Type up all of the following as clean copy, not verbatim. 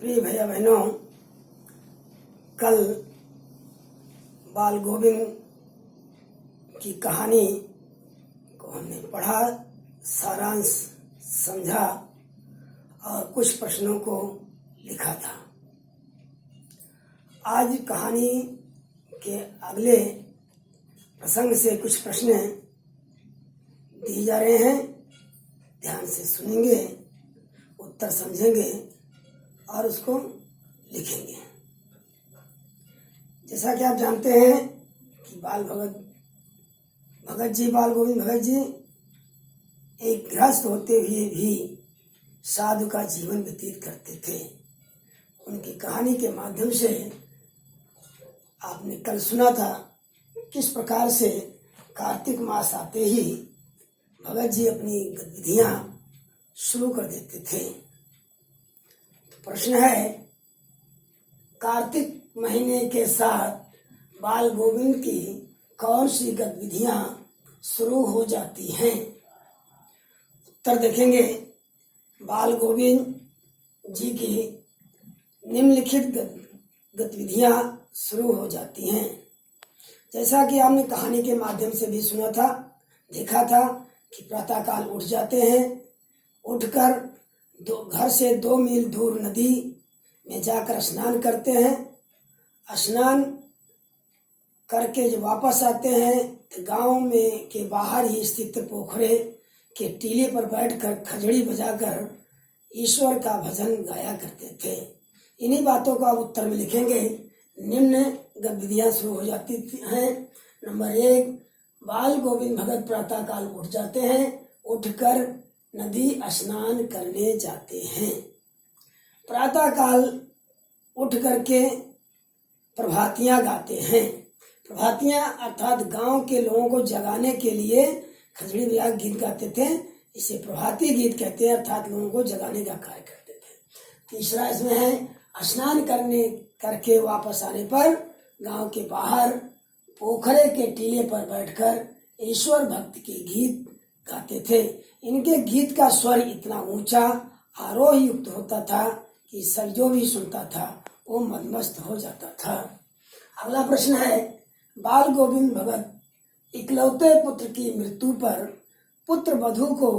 प्रिय भैया बहनों, कल बाल गोविंद की कहानी को हमने पढ़ा, सारांश समझा और कुछ प्रश्नों को लिखा था। आज कहानी के अगले प्रसंग से कुछ प्रश्न दिए जा रहे हैं। ध्यान से सुनेंगे, उत्तर समझेंगे और उसको लिखेंगे। जैसा कि आप जानते हैं कि बाल गोविंद भगत जी एक गृहस्थ होते हुए भी साधु का जीवन व्यतीत करते थे। उनकी कहानी के माध्यम से आपने कल सुना था किस प्रकार से कार्तिक मास आते ही भगत जी अपनी गतिविधियां शुरू कर देते थे। तो प्रश्न है, कार्तिक महीने के साथ बाल गोविंद की कौन सी गतिविधियां शुरू हो जाती हैं? उत्तर देखेंगे। बाल गोविंद जी की निम्नलिखित गतिविधियां शुरू हो जाती हैं। जैसा कि आपने कहानी के माध्यम से भी सुना था, देखा था कि प्रातःकाल उठ जाते हैं। उठकर घर से 2 मील दूर नदी में जाकर स्नान करते हैं। स्नान करके जब वापस आते हैं तो गांव में के बाहर ही स्थित पोखरे के टीले पर बैठकर खजड़ी बजाकर ईश्वर का भजन गाया करते थे। इन्हीं बातों का आप उत्तर में लिखेंगे। निम्न गतिविधियां शुरू हो जाती हैं। नंबर 1, बाल गोविंद भगत प्रातःकाल उठ जाते हैं। उठकर नदी स्नान करने जाते हैं। प्रातःकाल उठ करके प्रभातियां गाते हैं। प्रभातियां अर्थात गांव के लोगों को जगाने के लिए खजड़ी बजा गीत गाते थे। इसे प्रभाती गीत कहते हैं, अर्थात लोगों को जगाने का कार्य करते थे। तीसरा इसमें है, स्नान करके वापस आने पर गांव के बाहर पोखरे के टीले पर बैठकर ईश्वर भक्ति के गीत गाते थे। इनके गीत का स्वर इतना ऊंचा आरोह युक्त होता था कि सब जो भी सुनता था वो मदमस्त हो जाता था। अगला प्रश्न है, बाल गोविंद भगत इकलौते पुत्र की मृत्यु पर पुत्र वधू को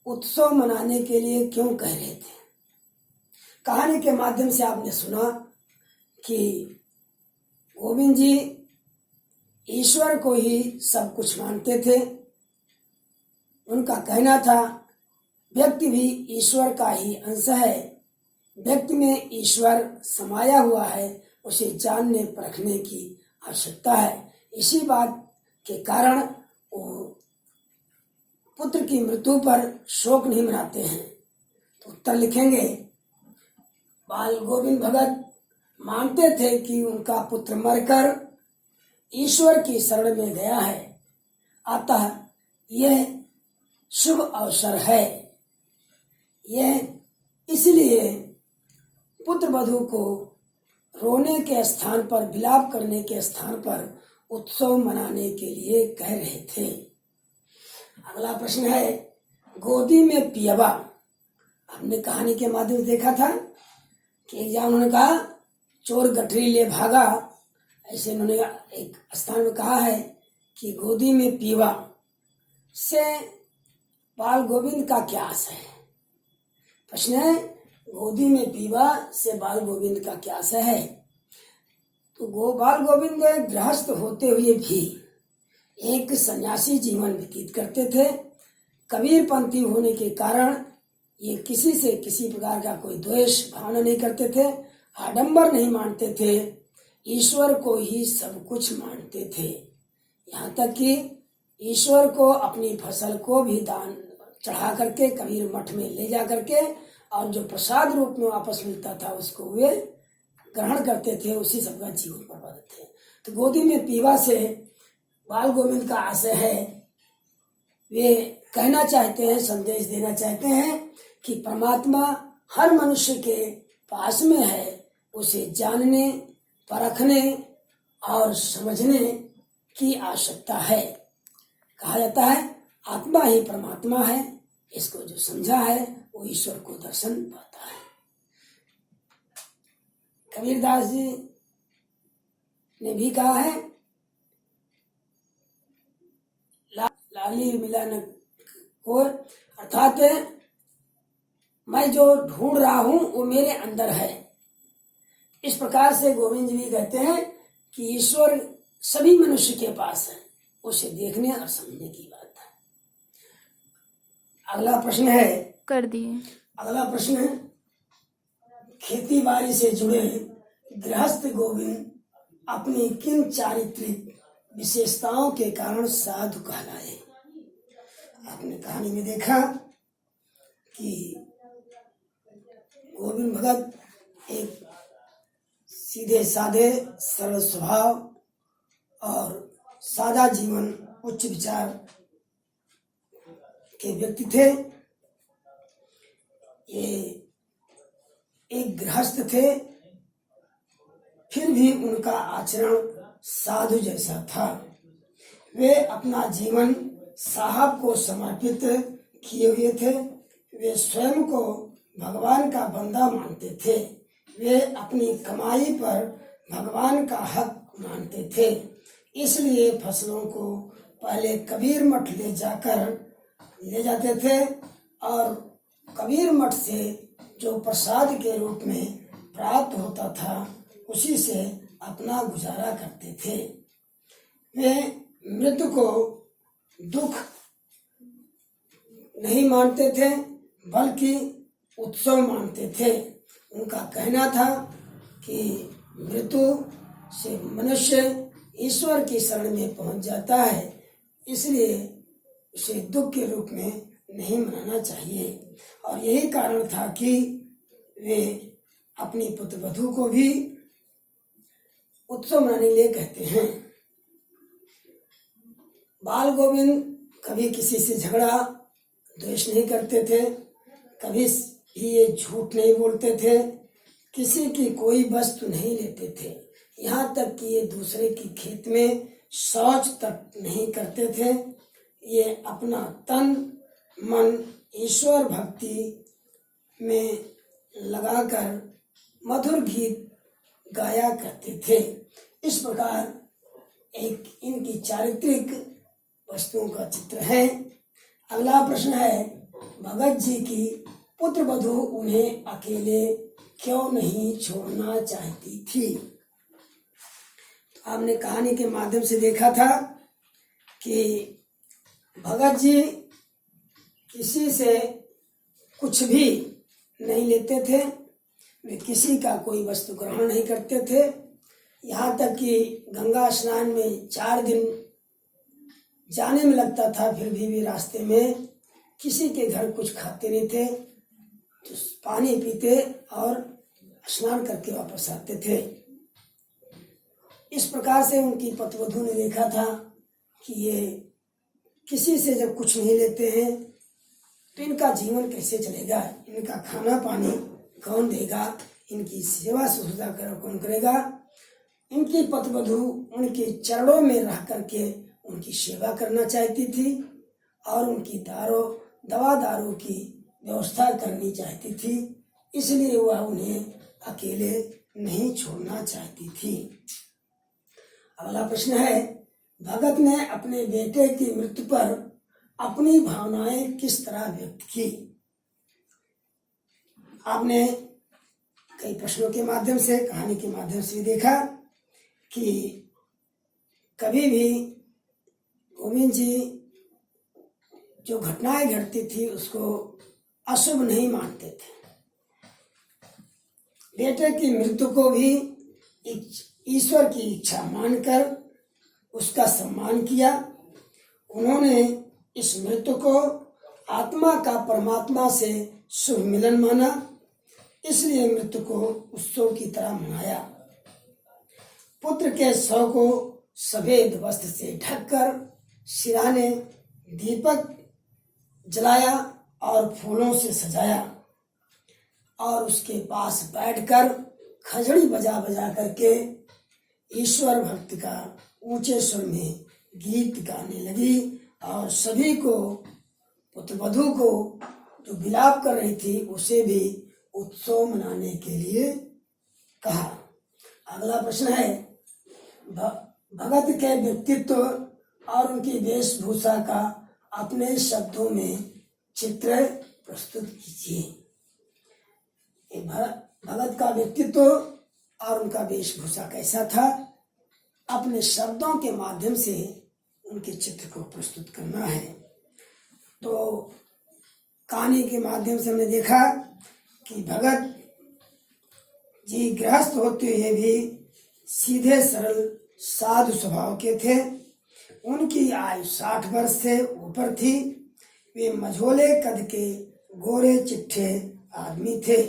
उत्सव मनाने के लिए क्यों कह रहे थे? कहानी के माध्यम से आपने सुना कि गोविंद जी ईश्वर को ही सब कुछ मानते थे। उनका कहना था, व्यक्ति भी ईश्वर का ही अंश है। व्यक्ति में ईश्वर समाया हुआ है, उसे जानने परखने की आवश्यकता है। इसी बात के कारण वो पुत्र की मृत्यु पर शोक नहीं मनाते हैं। तो उत्तर लिखेंगे, बाल गोविंद भगत मानते थे कि उनका पुत्र मरकर ईश्वर की शरण में गया है, अतः यह शुभ अवसर है। यह इसलिए पुत्र वधू को रोने के स्थान पर, विलाप करने के स्थान पर उत्सव मनाने के लिए कह रहे थे। अगला प्रश्न है, गोदी में पियवा। हमने कहानी के माध्यम से देखा था कि एक जगह उन्होंने कहा, चोर गठरी ले भागा। ऐसे उन्होंने एक स्थान में कहा है कि गोदी में पीवा से बाल गोविंद का क्या आशय है? प्रश्न है, गोदी में पीवा से बाल गोविंद का क्या आशय है? तो बाल गोविंद गृहस्थ होते हुए भी एक सन्यासी जीवन व्यतीत करते थे। कबीर पंथी होने के कारण ये किसी से किसी प्रकार का कोई द्वेष भावना नहीं करते थे, आडंबर नहीं मानते थे, ईश्वर को ही सब कुछ मानते थे। यहाँ तक कि ईश्वर को अपनी फसल को भी दान चढ़ा करके कबीर मठ में ले जा करके और जो प्रसाद रूप में वापस मिलता था उसको वे ग्रहण करते थे। उसी सबका जीवन बर्बाद थे। तो गोदी में पीवा से बाल गोविंद का आशय है, वे कहना चाहते हैं, संदेश देना चाहते हैं कि परमात्मा हर मनुष्य के पास में है। उसे जानने, परखने और समझने की आवश्यकता है। कहा जाता है, आत्मा ही परमात्मा है। इसको जो समझा है वो ईश्वर को दर्शन पाता है। कबीरदास जी ने भी कहा है, लाली मिलन को, अर्थात मैं जो ढूंढ रहा हूं वो मेरे अंदर है। इस प्रकार से गोविंद जी भी कहते हैं कि ईश्वर सभी मनुष्य के पास है, उसे देखने और समझने की बात है। अगला प्रश्न है, कर दिए। अगला प्रश्न है, खेती बाड़ी से जुड़े गृहस्थ गोविंद अपनी किन चारित्रिक विशेषताओं के कारण साधु कहलाए। आपने कहानी में देखा कि गोविंद भगत एक सीधे साधे सरल स्वभाव और सादा जीवन, उच्च विचार के व्यक्ति थे। ये एक गृहस्थ थे, फिर भी उनका आचरण साधु जैसा था। वे अपना जीवन साहब को समर्पित किए हुए थे। वे स्वयं को भगवान का बंदा मानते थे। वे अपनी कमाई पर भगवान का हक मानते थे। इसलिए फसलों को पहले कबीर मठ ले जाते थे और कबीर मठ से जो प्रसाद के रूप में प्राप्त होता था उसी से अपना गुजारा करते थे। वे मृत्यु को दुख नहीं मानते थे बल्कि उत्सव मानते थे। उनका कहना था कि मृत्यु से मनुष्य ईश्वर की शरण में पहुंच जाता है, इसलिए उसे दुख के रूप में नहीं मनाना चाहिए। और यही कारण था कि वे अपनी पुत्रवधू को भी उत्सव मनाने के लिए कहते हैं। बाल गोविंद कभी किसी से झगड़ा द्वेष नहीं करते थे, कभी भी ये झूठ नहीं बोलते थे, किसी की कोई वस्तु नहीं लेते थे, यहाँ तक कि ये दूसरे की खेत में शौच तक नहीं करते थे। ये अपना तन मन ईश्वर भक्ति में लगाकर मधुर गीत गाया करते थे। इस प्रकार एक इनकी चारित्रिक वस्तुओं का चित्र है। अगला प्रश्न है, भगत जी की पुत्र वधू उन्हें अकेले क्यों नहीं छोड़ना चाहती थी। तो आपने कहानी के माध्यम से देखा था कि भगत जी किसी से कुछ भी नहीं लेते थे, वे किसी का कोई वस्तु ग्रहण नहीं करते थे। यहाँ तक कि गंगा स्नान में 4 दिन जाने में लगता था, फिर भी रास्ते में किसी के घर कुछ खाते नहीं थे, तो पानी पीते और स्नान करके वापस आते थे। इस प्रकार से उनकी पतिवधू ने देखा था कि ये किसी से जब कुछ नहीं लेते हैं तो इनका जीवन कैसे चलेगा, इनका खाना पानी कौन देगा, इनकी सेवा शुश्रूषा कौन करेगा। इनकी पतिवधू उनके चरणों में रह करके उनकी सेवा करना चाहती थी और उनकी दवा दारू की व्यवस्था करनी चाहती थी, इसलिए वह उन्हें अकेले नहीं छोड़ना चाहती थी। अगला प्रश्न है, भगत ने अपने बेटे की मृत्यु पर अपनी भावनाएं किस तरह व्यक्त की। आपने कई प्रश्नों के माध्यम से, कहानी के माध्यम से देखा कि कभी भी गोविंद जी जो घटनाएं घटती थी उसको अशुभ नहीं मानते थे। बेटे की मृत्यु को भी ईश्वर की इच्छा मानकर उसका सम्मान किया। उन्होंने इस मृत्यु को आत्मा का परमात्मा से शुभ मिलन माना, इसलिए मृत्यु को उत्सव की तरह मनाया। पुत्र के शव को सफेद वस्त्र से ढककर सिराने दीपक जलाया और फूलों से सजाया और उसके पास बैठकर खजड़ी बजा बजा करके ईश्वर भक्त का ऊंचे स्वर में गीत गाने लगी और सभी को, पुत्रवधू को जो विलाप कर रही थी उसे भी उत्सव मनाने के लिए कहा। अगला प्रश्न है भगत के व्यक्तित्व और उनकी वेशभूषा का अपने शब्दों में चित्र प्रस्तुत कीजिए। भगत का व्यक्तित्व और उनका वेशभूषा कैसा था, अपने शब्दों के माध्यम से उनके चित्र को प्रस्तुत करना है। तो कहानी के माध्यम से हमने देखा कि भगत जी गृहस्थ होते हुए भी सीधे सरल साधु स्वभाव के थे। उनकी आयु 60 वर्ष से ऊपर थी। वे मझोले कद के गोरे चिट्ठे आदमी थे।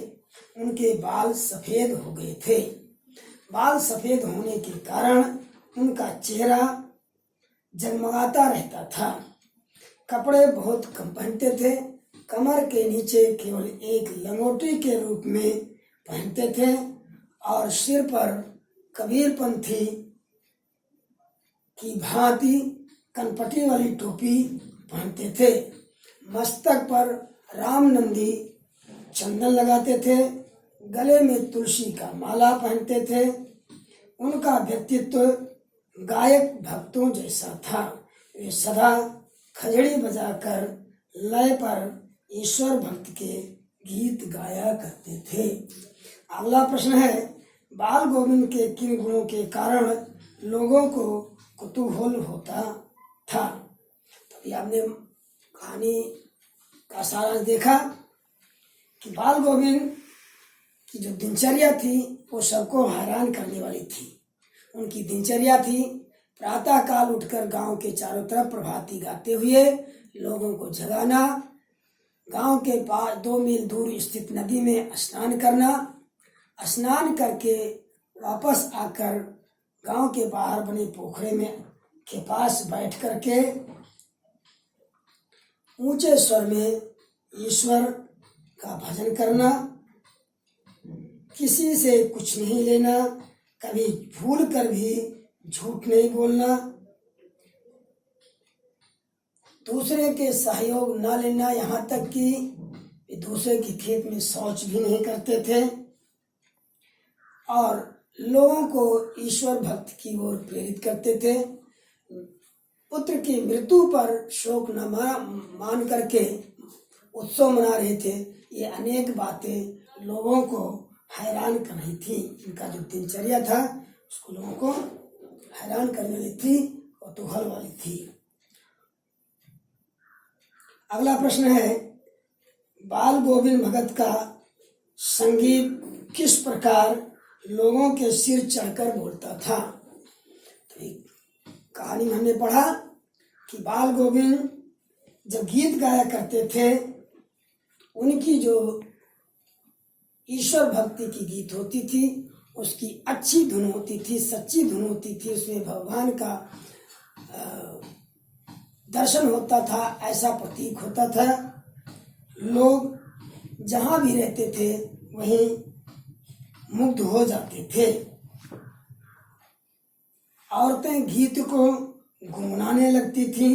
उनके बाल सफेद हो गए थे। बाल सफेद होने के कारण उनका चेहरा जगमगाता रहता था। कपड़े बहुत कम पहनते थे। कमर के नीचे केवल एक लंगोटी के रूप में पहनते थे और सिर पर कबीरपंथी की भांति कनपटी वाली टोपी पहनते थे। मस्तक पर रामनंदी चंदन लगाते थे। गले में तुलसी का माला पहनते थे। उनका व्यक्तित्व गायक भक्तों जैसा था। वे सदा खजड़ी बजाकर लय पर ईश्वर भक्त के गीत गाया करते थे। अगला प्रश्न है बाल गोविंद के किन गुणों के कारण लोगों को कुतूहल होता था। तभी आपने कहानी का सारांश देखा कि बाल गोविंद की जो दिनचर्या थी वो सबको हैरान करने वाली थी। उनकी दिनचर्या थी प्रातः काल उठकर गांव के चारों तरफ प्रभाती गाते हुए लोगों को जगाना, गांव के पास 2 मील दूर स्थित नदी में स्नान करना, स्नान करके वापस आकर गांव के बाहर बने पोखरे में के पास बैठ करके ऊंचे स्वर में ईश्वर का भजन करना, किसी से कुछ नहीं लेना, कभी भूल कर भी झूठ नहीं बोलना, दूसरे के सहयोग न लेना, यहाँ तक कि दूसरे के खेत में शौच भी नहीं करते थे और लोगों को ईश्वर भक्ति की ओर प्रेरित करते थे। पुत्र की मृत्यु पर शोक न मान करके उत्सव मना रहे थे। ये अनेक बातें लोगों को हैरान कर रही थी। इनका जो दिनचर्या था उसको लोगों को हैरान करने वाली थी, कौतूहल वाली थी। अगला प्रश्न है बाल गोविंद भगत का संगीत किस प्रकार लोगों के सिर चढ़कर बोलता था। तो कहानी में हमने पढ़ा कि बाल गोविंद जब गीत गाया करते थे, उनकी जो ईश्वर भक्ति की गीत होती थी उसकी अच्छी धुन होती थी, सच्ची धुन होती थी, उसमें भगवान का दर्शन होता था, ऐसा प्रतीक होता था। लोग जहाँ भी रहते थे वहीं मुग्ध हो जाते थे। औरतें गीत को गुनगुनाने लगती थीं।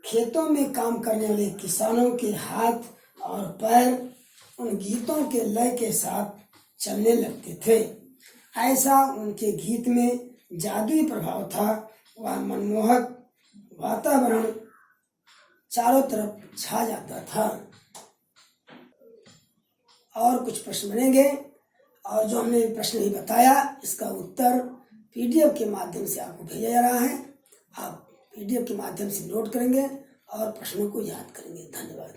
खेतों में काम करने वाले किसानों के हाथ और पैर उन गीतों के लय के साथ चलने लगते थे। ऐसा उनके गीत में जादुई प्रभाव था। वह मनमोहक वातावरण चारों तरफ छा जाता था। और कुछ प्रश्न बनेंगे और जो हमने प्रश्न ही बताया इसका उत्तर पीडीएफ के माध्यम से आपको भेजा जा रहा है। आप पीडीएफ के माध्यम से नोट करेंगे और प्रश्नों को याद करेंगे। धन्यवाद।